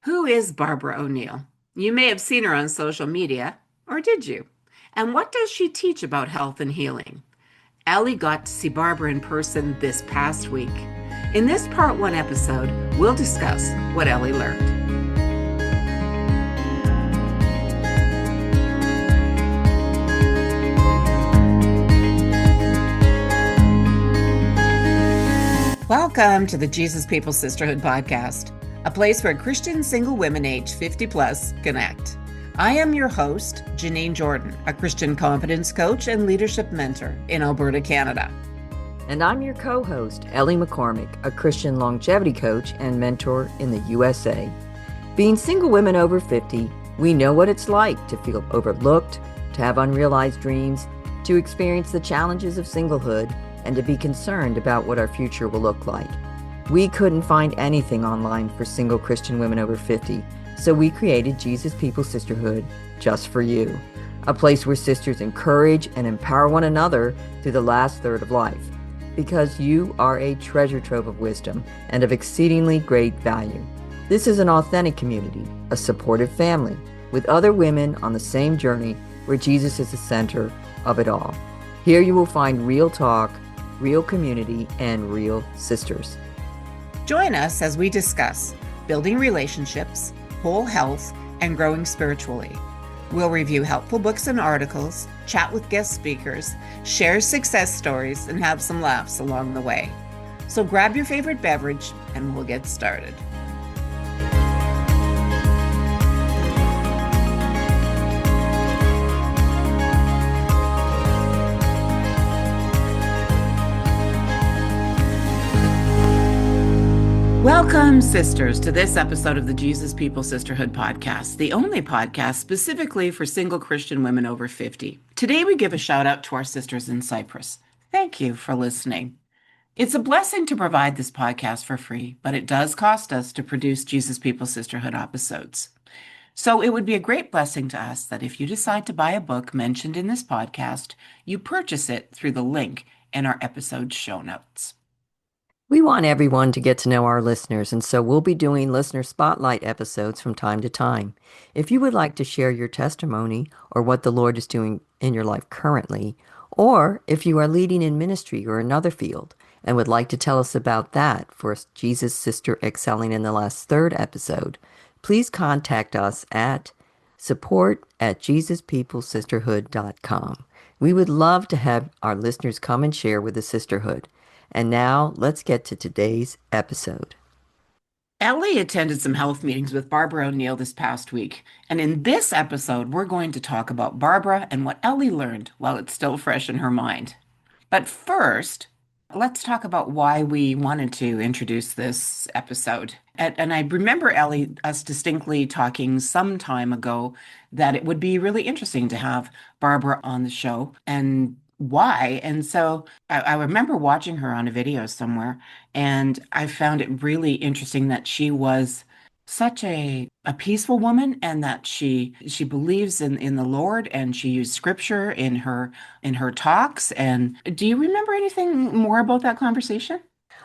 Who is Barbara O'Neill? You may have seen her on social media, or did you? And what does she teach about health and healing? Ellie got to see Barbara in person this past week. In this part one episode, we'll discuss what Ellie learned. Welcome to the Jesus People Sisterhood podcast, a place where Christian single women aged 50 plus connect. I am your host, Janine Jordan, a Christian confidence coach and leadership mentor in Alberta, Canada. And I'm your co-host, Ellie McCormick, a Christian longevity coach and mentor in the USA. Being single women over 50, we know what it's like to feel overlooked, to have unrealized dreams, to experience the challenges of singlehood, and to be concerned about what our future will look like. We couldn't find anything online for single Christian women over 50, so we created Jesus People Sisterhood just for you, a place where sisters encourage and empower one another through the last third of life, because you are a treasure trove of wisdom and of exceedingly great value. This is an authentic community, a supportive family, with other women on the same journey where Jesus is the center of it all. Here you will find real talk, real community, and real sisters. Join us as we discuss building relationships, whole health, and growing spiritually. We'll review helpful books and articles, chat with guest speakers, share success stories, and have some laughs along the way. So grab your favorite beverage and we'll get started. Welcome, sisters, to this episode of the Jesus People Sisterhood podcast, the only podcast specifically for single Christian women over 50. Today, we give a shout out to our sisters in Cyprus. Thank you for listening. It's a blessing to provide this podcast for free, but it does cost us to produce Jesus People Sisterhood episodes. So it would be a great blessing to us that if you decide to buy a book mentioned in this podcast, you purchase it through the link in our episode show notes. We want everyone to get to know our listeners, and so we'll be doing listener spotlight episodes from time to time. If you would like to share your testimony or what the Lord is doing in your life currently, or if you are leading in ministry or another field and would like to tell us about that for Jesus Sister Excelling in the Last Third episode, please contact us at support@jesuspeoplesisterhood.com. We would love to have our listeners come and share with the sisterhood. And now let's get to today's episode. Ellie attended some health meetings with Barbara O'Neill this past week. And in this episode, we're going to talk about Barbara and what Ellie learned while it's still fresh in her mind. But first, let's talk about why we wanted to introduce this episode. And I remember, Ellie, us distinctly talking some time ago that it would be really interesting to have Barbara on the show. And why? And so I remember watching her on a video somewhere, and I found it really interesting that she was such a peaceful woman and that she believes in the Lord, and she used scripture in her talks. And do you remember anything more about that conversation?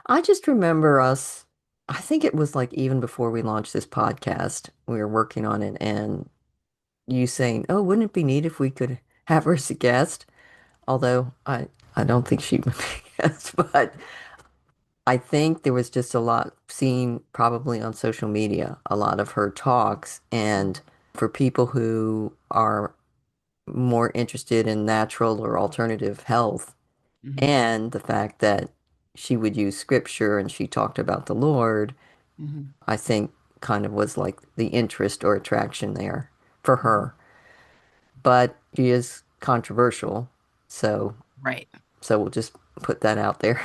I just remember us, I think it was like even before we launched this podcast, we were working on it, and you saying, "Oh, wouldn't it be neat if we could have her as a guest?" Although I don't think she would be a guest, but I think there was just a lot seen probably on social media, a lot of her talks. And for people who are more interested in natural or alternative health, Hmm. and the fact that she would use scripture and she talked about the Lord, Hmm. I think kind of was like the interest or attraction there for her. But she is controversial, so Right. we'll just put that out there.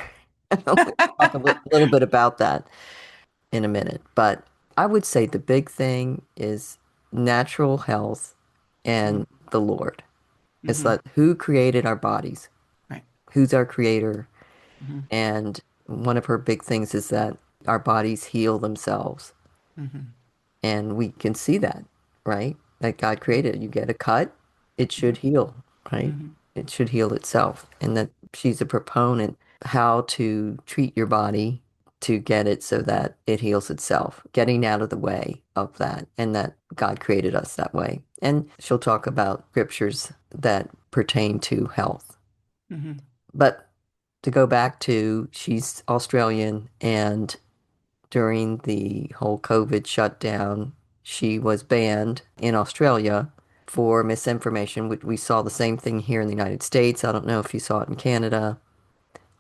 We'll talk a little bit about that in a minute. But I would say the big thing is natural health and the Lord. It's Hmm. that who created our bodies, Right. who's our creator. Hmm. And one of her big things is that our bodies heal themselves. Hmm. And we can see that, right? That God created. You get a cut, it should heal, right? Hmm. It should heal itself. And that she's a proponent how to treat your body to get it so that it heals itself, getting out of the way of that, and that God created us that way. And she'll talk about scriptures that pertain to health. Hmm. But to go back to, she's Australian, and during the whole COVID shutdown, she was banned in Australia for misinformation. We saw the same thing here in the United States. I don't know if you saw it in Canada,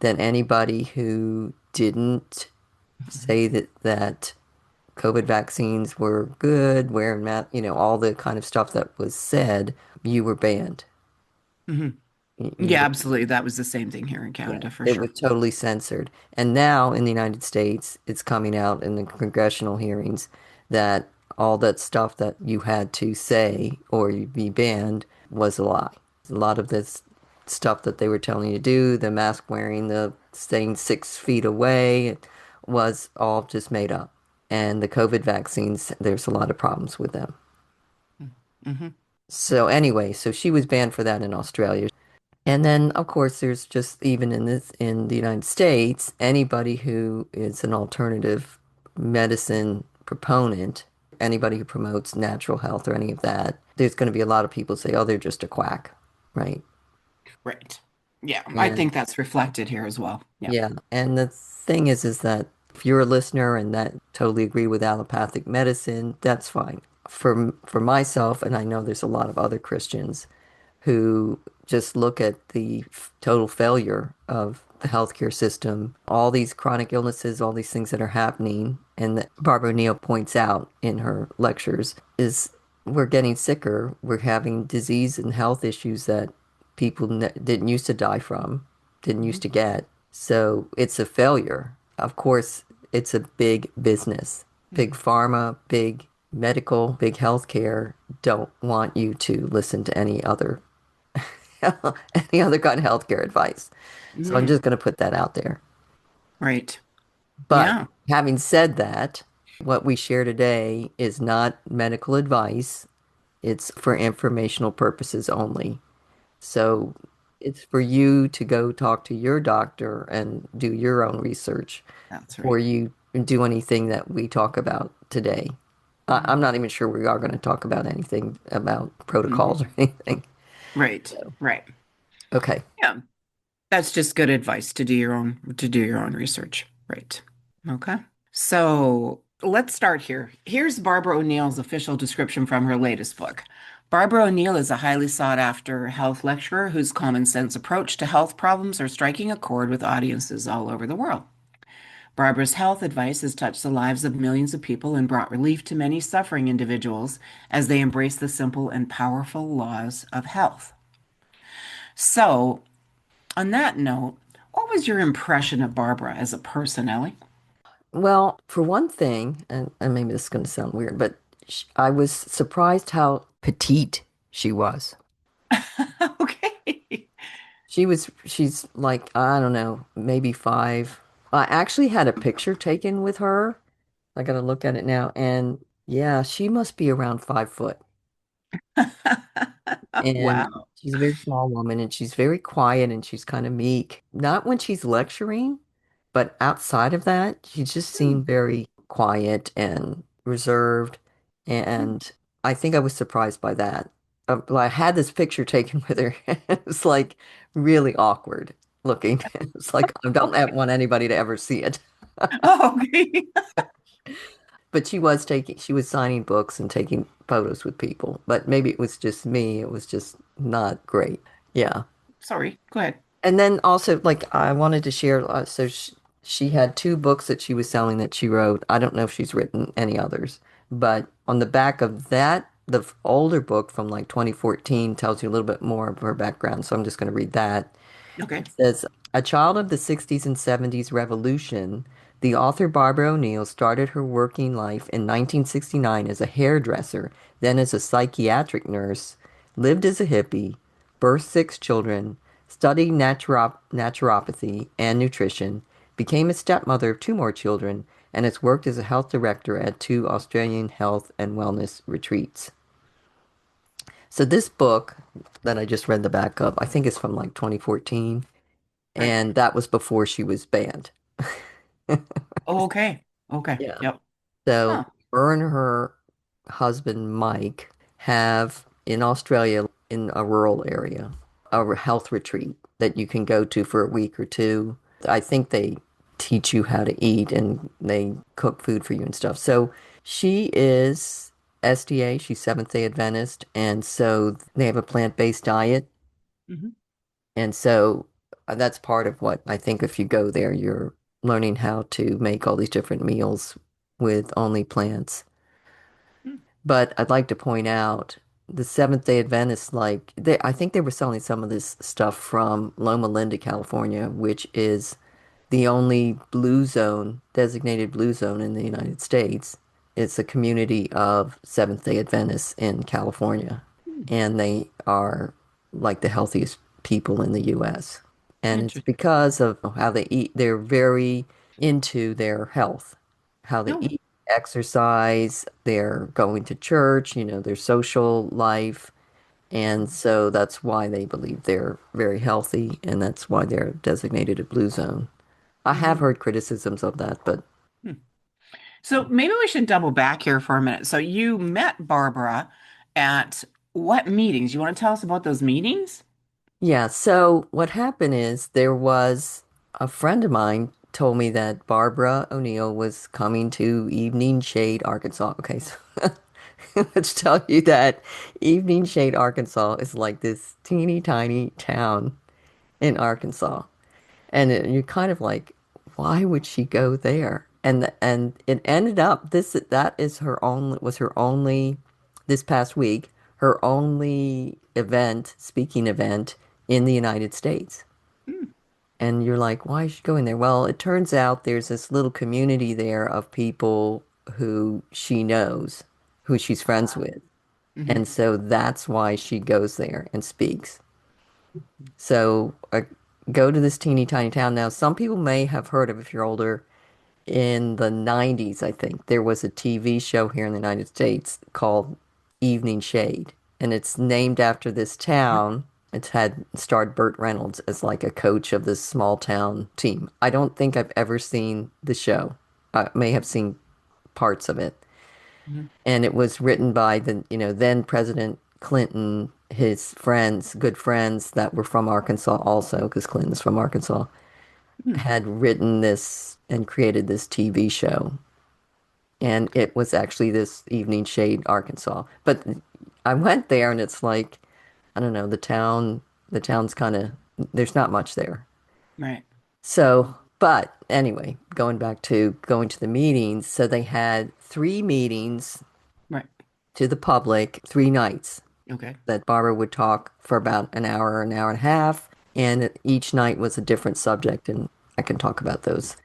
that anybody who didn't say that COVID vaccines were good, wearing mask, all the kind of stuff that was said, you were banned. Hmm. You Yeah, were, absolutely. That was the same thing here in yeah, Canada for it was sure. totally censored. And now in the United States, it's coming out in the congressional hearings that all that stuff that you had to say or you'd be banned was a lie. A lot of this stuff that they were telling you to do, the mask wearing, the staying 6 feet away, was all just made up. And the COVID vaccines, there's a lot of problems with them. Hmm. So anyway, so she was banned for that in Australia. And then, of course, there's just even in the United States, anybody who is an alternative medicine proponent, anybody who promotes natural health or any of that, there's going to be a lot of people say, oh, they're just a quack, right? Right. Yeah, I And think that's reflected here as well. Yeah. yeah, and the thing is that if you're a listener and that totally agree with allopathic medicine, that's fine. For myself, and I know there's a lot of other Christians who just look at the total failure of the healthcare system, all these chronic illnesses, all these things that are happening, and that Barbara Neal points out in her lectures is we're getting sicker, we're having disease and health issues that people didn't used to die from, didn't used Mhm. to get. So it's a failure. Of course, it's a big business. Big Mhm. pharma, big medical, big healthcare don't want you to listen to any other any other kind of healthcare advice. So I'm Mhm. just going to put that out there. Right. But Yeah. having said that, what we share today is not medical advice. It's for informational purposes only. So it's for you to go talk to your doctor and do your own research That's before right. you do anything that we talk about today. Mhm. I'm not even sure we are going to talk about anything about Mhm. protocols or anything. Right. So, Right. okay. Yeah. That's just good advice to do your own research. Right. Okay. So let's start here. Here's Barbara O'Neill's official description from her latest book. Barbara O'Neill is a highly sought after health lecturer whose common sense approach to health problems are striking a chord with audiences all over the world. Barbara's health advice has touched the lives of millions of people and brought relief to many suffering individuals as they embrace the simple and powerful laws of health. So, on that note, what was your impression of Barbara as a person, Ellie? Well, for one thing, and maybe this is going to sound weird, but I was surprised how petite she was. Okay. She's like, I don't know, maybe five. I actually had a picture taken with her. I got to look at it now. And yeah, she must be around 5 foot. And Wow. she's a very small woman and she's very quiet and she's kind of meek. Not when she's lecturing, but outside of that, she just Hmm. seemed very quiet and reserved. And I think I was surprised by that. Well, I had this picture taken with her. It was like really awkward looking. It's like I don't Okay. want anybody to ever see it. Oh, okay. But she was signing books and taking photos with people. But maybe it was just me. It was just not great. Yeah. Sorry. Go ahead. And then also, like, I wanted to share, so she had two books that she was selling that she wrote. I don't know if she's written any others, but on the back of that, the older book from like 2014 tells you a little bit more of her background. So I'm just going to read that. Okay. It says, a child of the 60s and 70s revolution, the author Barbara O'Neill started her working life in 1969 as a hairdresser, then as a psychiatric nurse, lived as a hippie, birthed 6 children, studied naturopathy and nutrition, became a stepmother of 2 more children, and has worked as a health director at 2 Australian health and wellness retreats. So this book that I just read the back of, I think is from like 2014. Right. And that was before she was banned. Oh, okay. Okay. Yeah. Yep. So Huh. her and her husband Mike have in Australia in a rural area a health retreat that you can go to for a week or two. I think they teach you how to eat and they cook food for you and stuff. So she is SDA, she's Seventh-day Adventist, and so they have a plant-based diet. Hmm. And so that's part of what I think if you go there, you're learning how to make all these different meals with only plants. But I'd like to point out the Seventh-day Adventists, like I think they were selling some of this stuff from Loma Linda, California, which is the only blue zone, designated blue zone in the United States. It's a community of Seventh-day Adventists in California, Hmm. and they are like the healthiest people in the US. And it's Interesting. because of how they eat. They're very into their health, how they No. eat, exercise, they're going to church, their social life. And so that's why they believe they're very healthy, and that's why they're designated a blue zone. I have Hmm. heard criticisms of that, but So maybe we should double back here for a minute. So you met Barbara at what meetings? You want to tell us about those meetings? yeah. So what happened is there was a friend of mine told me that Barbara O'Neill was coming to Evening Shade, Arkansas. Okay, so let's tell you that Evening Shade, Arkansas is like this teeny tiny town in Arkansas. And you're kind of like, why would she go there? And it ended up that is her only was her only this past week, her only event, speaking event in the United States. Hmm. And you're like, why is she going there? Well, it turns out there's this little community there of people who she knows, who she's friends with. Hmm. And so that's why she goes there and speaks. So go to this teeny tiny town. Now, some people may have heard of, if you're older, in the 90s, I think, there was a TV show here in the United States called Evening Shade. And it's named after this town. It's had starred Burt Reynolds as like a coach of this small town team. I don't think I've ever seen the show. I may have seen parts of it. Hmm. And it was written by then President Clinton, his friends, good friends that were from Arkansas also, because Clinton's from Arkansas, Hmm. had written this and created this TV show. And it was actually this Evening Shade, Arkansas. But I went there and it's like, I don't know, the town's kind of, there's not much there. Right. So, but anyway, going back to going to the meetings, so they had 3 meetings Right. to the public, 3 nights Okay. that Barbara would talk for about an hour and a half, and each night was a different subject, and I can talk about those.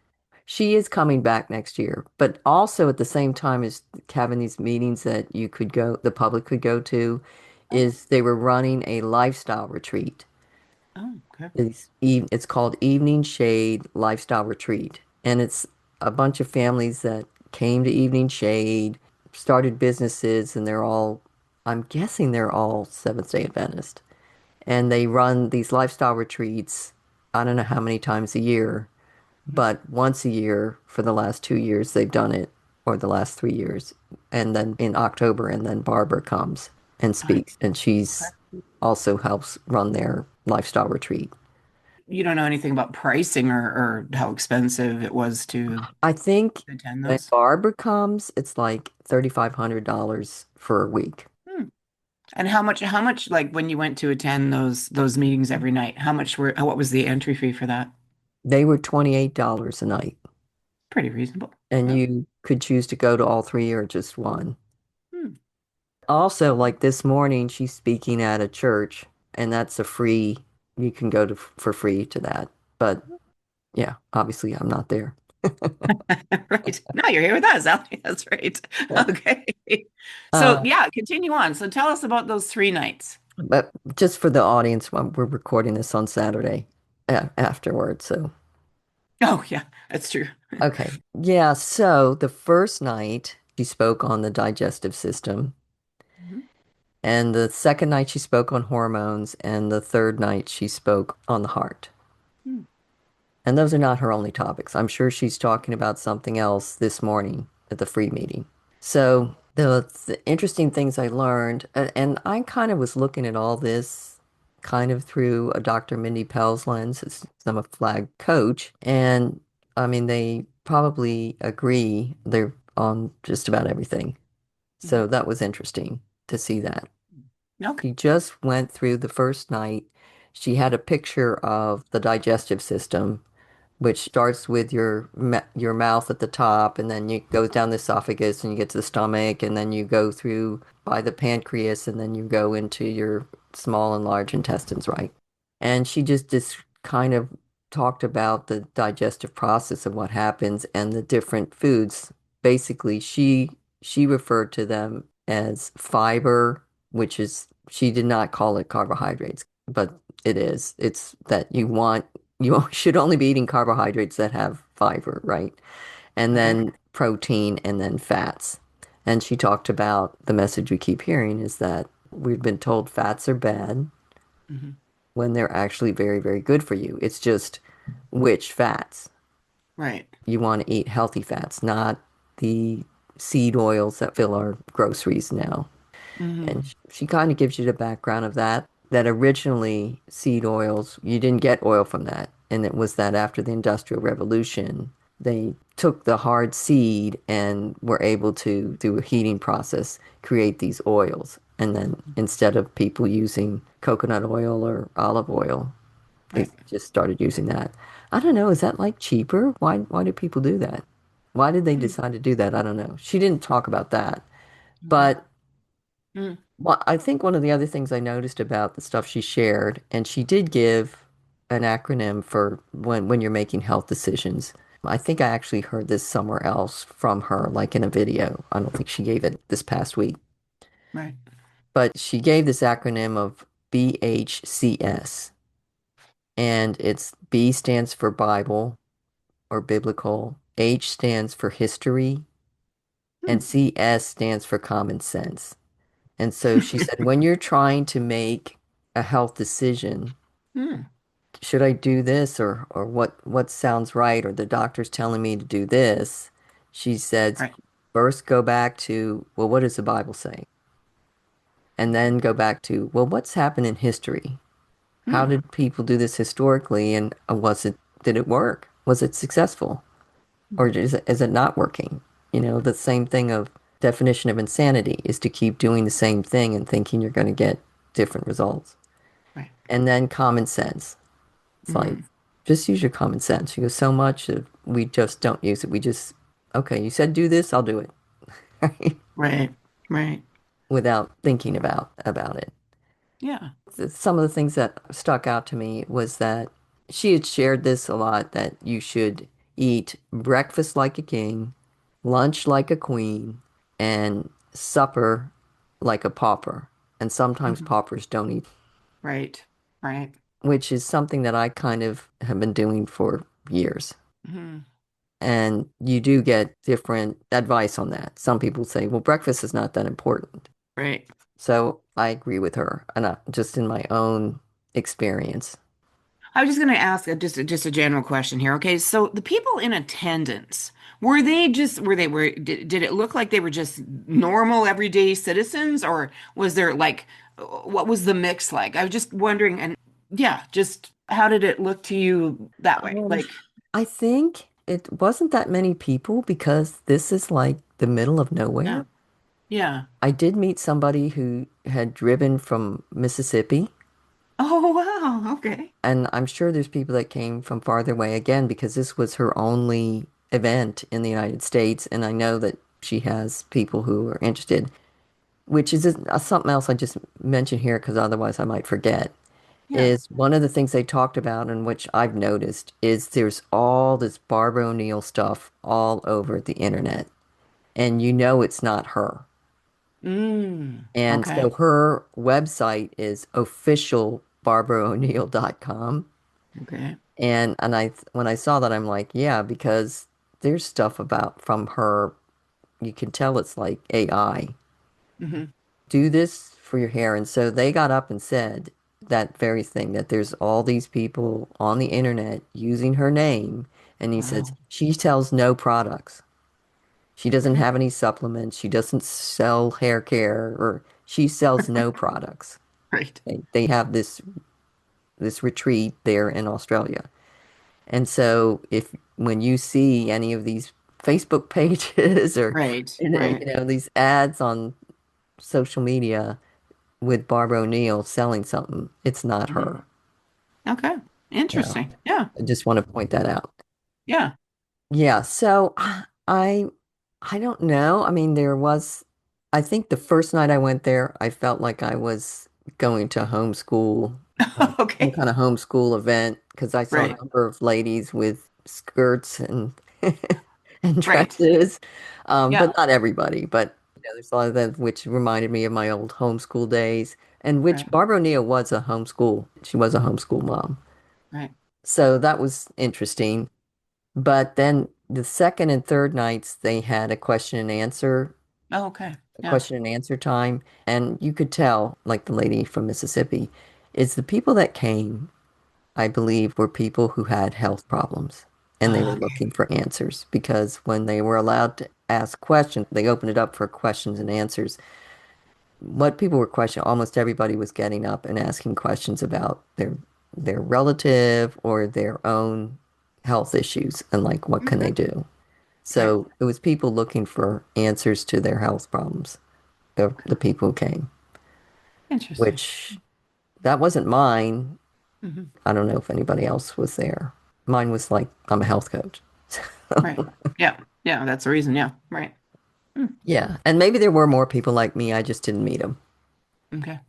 She is coming back next year, but also at the same time as having these meetings that the public could go to, Oh. is they were running a lifestyle retreat. Oh, okay. It's called Evening Shade Lifestyle Retreat, and it's a bunch of families that came to Evening Shade, started businesses, and I'm guessing they're all Seventh-day Adventist. And they run these lifestyle retreats, I don't know how many times a year, but once a year for the last 2 years they've done it, or the last 3 years. And then in October, and then Barbara comes and I, speaks, and okay. she's also helps run their lifestyle retreat. You don't know anything about pricing or how expensive it was to I think attend when those? Barbara comes, it's like $3,500 for a week. Hmm. And how much like when you went to attend those meetings every night, what was the entry fee for that? They were $28 a night, Pretty reasonable. and Yep. you could choose to go to all three or just one. Hmm. Also, like this morning, she's speaking at a church, and you can go to for free to that. But yeah, obviously, I'm not there. Right. Now you're here with us, Allie. That's right. Yeah. Okay. So Uh, yeah, continue on. So tell us about those 3 nights. but just for the audience, we're recording this on Saturday afterwards. So, Oh yeah, that's true. okay. Yeah. So the first night, she spoke on the digestive system. Mhm. And the second night, she spoke on hormones. And the third night, she spoke on the heart. Hmm. And those are not her only topics. I'm sure she's talking about something else this morning at the free meeting. So the interesting things I learned, and I kind of was looking at all this kind of through a Dr. Mindy Pell's lens, as I'm a flag coach, and I mean they probably agree they're on just about everything. Mhm. So that was interesting to see that. Okay. She just went through the first night. She had a picture of the digestive system, which starts with your mouth at the top, and then you go down the esophagus, and you get to the stomach, and then you go through by the pancreas, and then you go into your small and large intestines, right? And she just kind of talked about the digestive process of what happens and the different foods. Basically, she referred to them as fiber, which is she did not call it carbohydrates, but it is. It's that you should only be eating carbohydrates that have fiber, right? And Okay. then protein and then fats. And she talked about the message we keep hearing is that we've been told fats are bad Hmm. when they're actually very, very good for you. It's just which fats. Right. You want to eat healthy fats, not the seed oils that fill our groceries now. And Hmm. she kind of gives you the background of that, that originally seed oils, you didn't get oil from that. And it was that after the Industrial Revolution, they took the hard seed and were able to, through a heating process, create these oils. And then instead of people using coconut oil or olive oil, they Right. just started using that. I don't know, is that like cheaper? Why do people do that? Why did they decide to do that? I don't know. She didn't talk about that. Mm-hmm. But well, I think one of the other things I noticed about the stuff she shared, and she did give an acronym for when you're making health decisions. I think I actually heard this somewhere else from her, like in a video. I don't think she gave it this past week, Right. but she gave this acronym of BHCS, and it's B stands for Bible or biblical, H stands for history, Hmm. and CS stands for common sense. And so she said, when you're trying to make a health decision, Hmm. should I do this or what sounds right or the doctor's telling me to do this? She said, Right. first go back to, well, what does the Bible say? And then go back to, well, what's happened in history? How Hmm. did people do this historically and did it work? Was it successful? Or is it not working? You know, the same thing of definition of insanity is to keep doing the same thing and thinking you're going to get different results. Right. And then common sense. It's like, Hmm. just use your common sense. You go, so much that we just don't use it. We just, okay, you said do this, I'll do it. Right? Right. Right. Without thinking about it. Yeah. Some of the things that stuck out to me was that she had shared this a lot that you should eat breakfast like a king, lunch like a queen, and supper like a pauper. And sometimes Hmm. paupers don't eat, Right. Right. which is something that I kind of have been doing for years. Hmm. And you do get different advice on that. Some people say, well, breakfast is not that important. Right. So I agree with her, and just in my own experience. I was just going to ask just a general question here. Okay, so the people in attendance, did it look like they were just normal everyday citizens, or was there like what was the mix like? I was just wondering, and yeah, just how did it look to you that way? Um, Like, I think it wasn't that many people because this is like the middle of yeah, nowhere. yeah. I did meet somebody who had driven from Mississippi, Oh, wow. Okay. and I'm sure there's people that came from farther away again because this was her only event in the United States, and I know that she has people who are interested, which is something else I just mentioned here because otherwise I might forget. Yeah. Is one of the things they talked about and which I've noticed is there's all this Barbara O'Neill stuff all over the internet. And you know it's not her. And so Okay. her website is officialbarbarao'neill.com. Okay. And I when I saw that I'm like, yeah, because there's stuff about from her, you can tell it's like AI. Hmm. Do this for your hair. And so they got up and said, that very thing, that there's all these people on the internet using her name. And he says Wow. she sells no products. She doesn't Okay. have any supplements. She doesn't sell hair care, or she sells no products. Right. They have this retreat there in Australia. And so if when you see any of these Facebook pages or Right. Right. these ads on social media with Barbara O'Neill selling something, it's not Mhm. her. Okay. So Interesting. Yeah. I just want to point that out. Yeah. Yeah, so I don't know. I mean, I think the first night I went there, I felt like I was going to homeschool, like some Okay. kind of homeschool event, because I saw a Right. number of ladies with skirts and and Right. dresses, Yeah. but not everybody. But there's a lot of them which reminded me of my old homeschool days, and which Right. Barbara O'Neill was a homeschool. She was a homeschool mom, Right. so that was interesting. But then the second and third nights, they had Oh, okay. a Yeah. question and answer time. And you could tell, like the lady from Mississippi, is the people that came, I believe, were people who had health problems and they were Okay. looking for answers because when they were allowed to ask questions, they opened it up for questions and answers. What people were questioning, almost everybody was getting up and asking questions about their relative or their own health issues and like what can Okay. they do. Right. So it was people looking for answers to their health problems, the people who came, Interesting. which that wasn't mine. Hmm. I don't know if anybody else was there. Mine was like, I'm a health coach. Right. Yeah. Yeah. That's the reason. Yeah. Right. Mm. Yeah. And maybe there were more people like me. I just didn't meet them. Okay. Mm.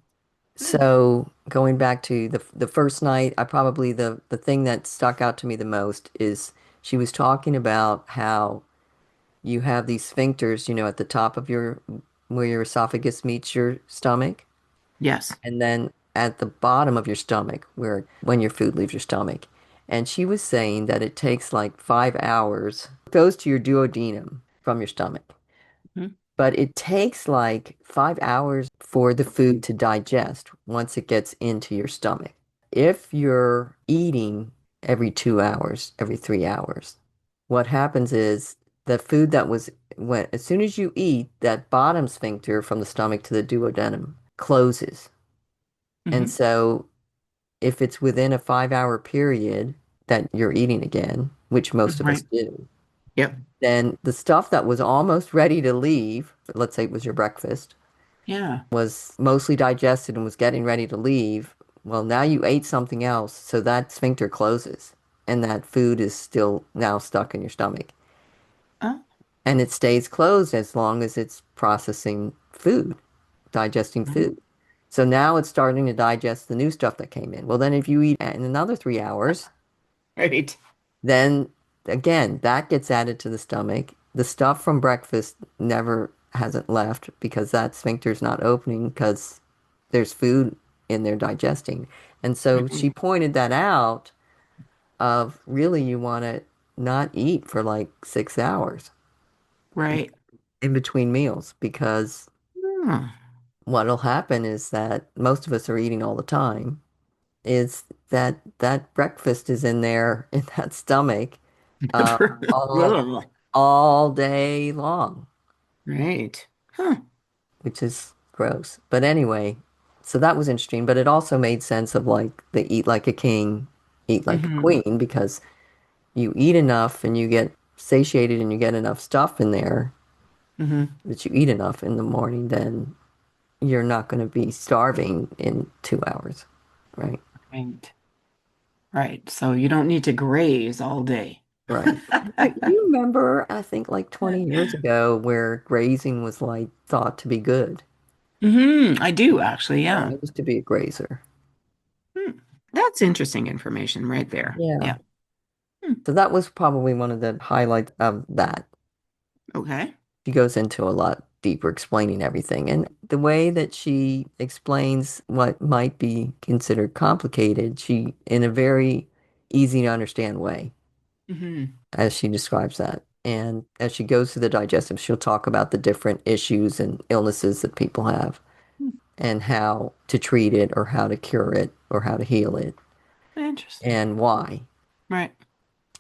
So going back to the first night, I probably the thing that stuck out to me the most is she was talking about how you have these sphincters, at the top of where your esophagus meets your stomach, Yes. and then at the bottom of your stomach, where when your food leaves your stomach. And she was saying that it takes like 5 hours, goes to your duodenum from your stomach, Mhm. but it takes like 5 hours for the food to digest once it gets into your stomach. If you're eating every 2 hours, every 3 hours, what happens is the food that was when as soon as you eat, that bottom sphincter from the stomach to the duodenum closes. And Hmm. so if it's within a 5 hour period that you're eating again, which most of us Right. do, Yep. then the stuff that was almost ready to leave, let's say it was your breakfast, Yeah. was mostly digested and was getting ready to leave. Well, now you ate something else, so that sphincter closes and that food is still now stuck in your stomach. Oh. And it stays closed as long as it's processing food, digesting Mhm. food. So now it's starting to digest the new stuff that came in. Well, then if you eat in another 3 hours, Right. then again, that gets added to the stomach. The stuff from breakfast never hasn't left because that sphincter's not opening because there's food in there digesting. And so Mhm. she pointed that out of really you want to not eat for like 6 hours Right. in between meals because Hmm. what'll happen is that most of us are eating all the time, is that breakfast is in there in that stomach uh, all Ugh. all day long, Right. Huh. which is gross. But anyway, so that was interesting, but it also made sense of like the eat like a king, eat like a Hmm. queen, because you eat enough and you get satiated and you get enough stuff in there Hmm. that you eat enough in the morning, then you're not going to be starving in 2 hours, right? Right. Right. So you don't need to graze all day. Right. You remember, I think like 20 years ago, where grazing was like thought to be good. I do actually. Yeah, Yeah. I used to be a grazer. Hmm. That's interesting information right there. Yeah. Yeah. Hmm. So that was probably one of the highlights of that. Okay. She goes into a lot deeper explaining everything. And the way that she explains what might be considered complicated, she, in a very easy to understand way, Hmm. as she describes that. And as she goes through the digestive, she'll talk about the different issues and illnesses that people have and how to treat it or how to cure it. or how to heal it Interesting. and why. Right.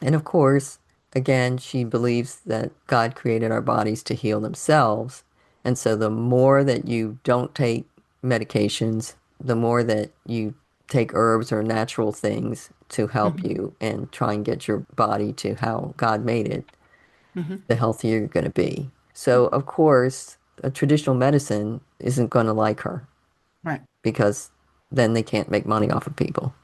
And of course, again, she believes that God created our bodies to heal themselves. And so the more that you don't take medications, the more that you take herbs or natural things to help Hmm. you and try and get your body to how God made it, Hmm. the healthier you're going to be. So, of course, a traditional medicine isn't going to like her Right. because then they can't make money off of people.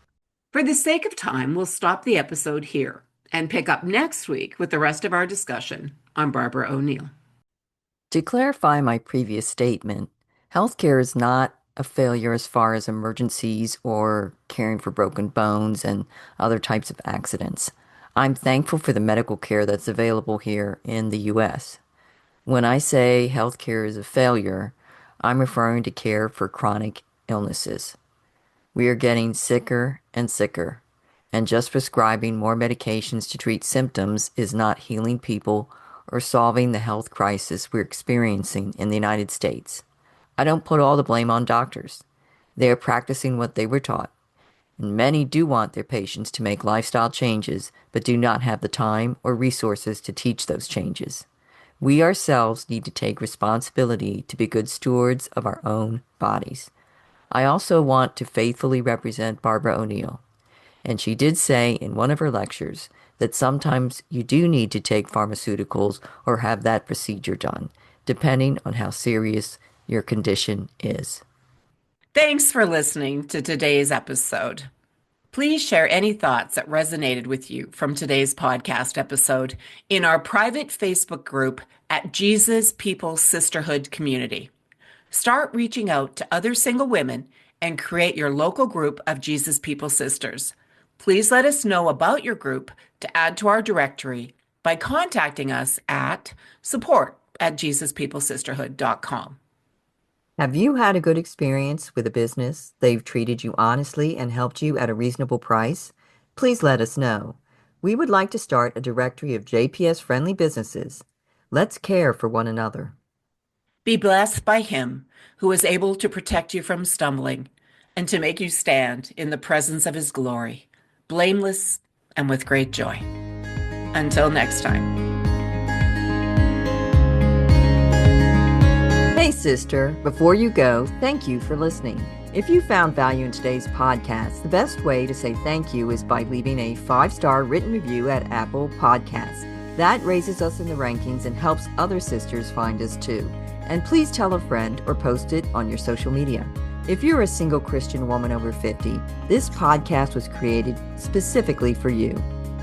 For the sake of time, we'll stop the episode here and pick up next week with the rest of our discussion on Barbara O'Neill. To clarify my previous statement, healthcare is not a failure as far as emergencies or caring for broken bones and other types of accidents. I'm thankful for the medical care that's available here in the US. When I say healthcare is a failure, I'm referring to care for chronic illnesses. We are getting sicker and sicker, and just prescribing more medications to treat symptoms is not healing people or solving the health crisis we're experiencing in the United States. I don't put all the blame on doctors. They are practicing what they were taught, and many do want their patients to make lifestyle changes but do not have the time or resources to teach those changes. We ourselves need to take responsibility to be good stewards of our own bodies. I also want to faithfully represent Barbara O'Neill, and she did say in one of her lectures that sometimes you do need to take pharmaceuticals or have that procedure done, depending on how serious your condition is. Thanks for listening to today's episode. Please share any thoughts that resonated with you from today's podcast episode in our private Facebook group at Jesus People Sisterhood Community. Start reaching out to other single women and create your local group of Jesus People Sisters. Please let us know about your group to add to our directory by contacting us at support@JesusPeopleSisterhood.com. Have you had a good experience with a business? They've treated you honestly and helped you at a reasonable price? Please let us know. We would like to start a directory of JPS-friendly businesses. Let's care for one another. Be blessed by him who is able to protect you from stumbling and to make you stand in the presence of his glory, blameless and with great joy. Until next time. Hey, sister, before you go, thank you for listening. If you found value in today's podcast, the best way to say thank you is by leaving a 5-star written review at Apple Podcasts. That raises us in the rankings and helps other sisters find us too. And please tell a friend or post it on your social media. If you're a single Christian woman over 50, this podcast was created specifically for you.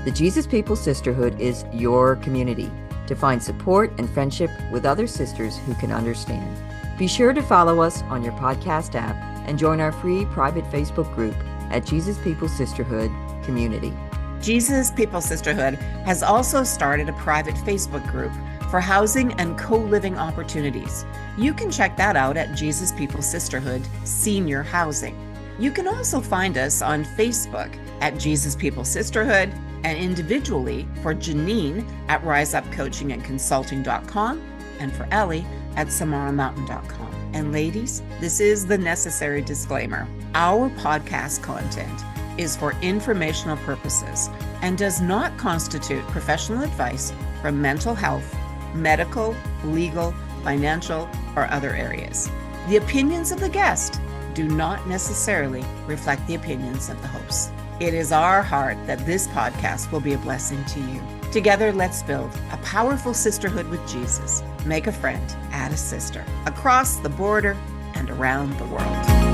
The Jesus People Sisterhood is your community to find support and friendship with other sisters who can understand. Be sure to follow us on your podcast app and join our free private Facebook group at Jesus People Sisterhood Community. Jesus People Sisterhood has also started a private Facebook group for housing and co-living opportunities. You can check that out at Jesus People Sisterhood Senior Housing. You can also find us on Facebook at Jesus People Sisterhood and individually for Janine at riseupcoachingandconsulting.com and for Ellie at samaramountain.com. And ladies, this is the necessary disclaimer. Our podcast content is for informational purposes and does not constitute professional advice from mental health, medical, legal, financial, or other areas. The opinions of the guest do not necessarily reflect the opinions of the host. It is our heart that this podcast will be a blessing to you. Together, let's build a powerful sisterhood with Jesus. Make a friend, add a sister, across the border and around the world.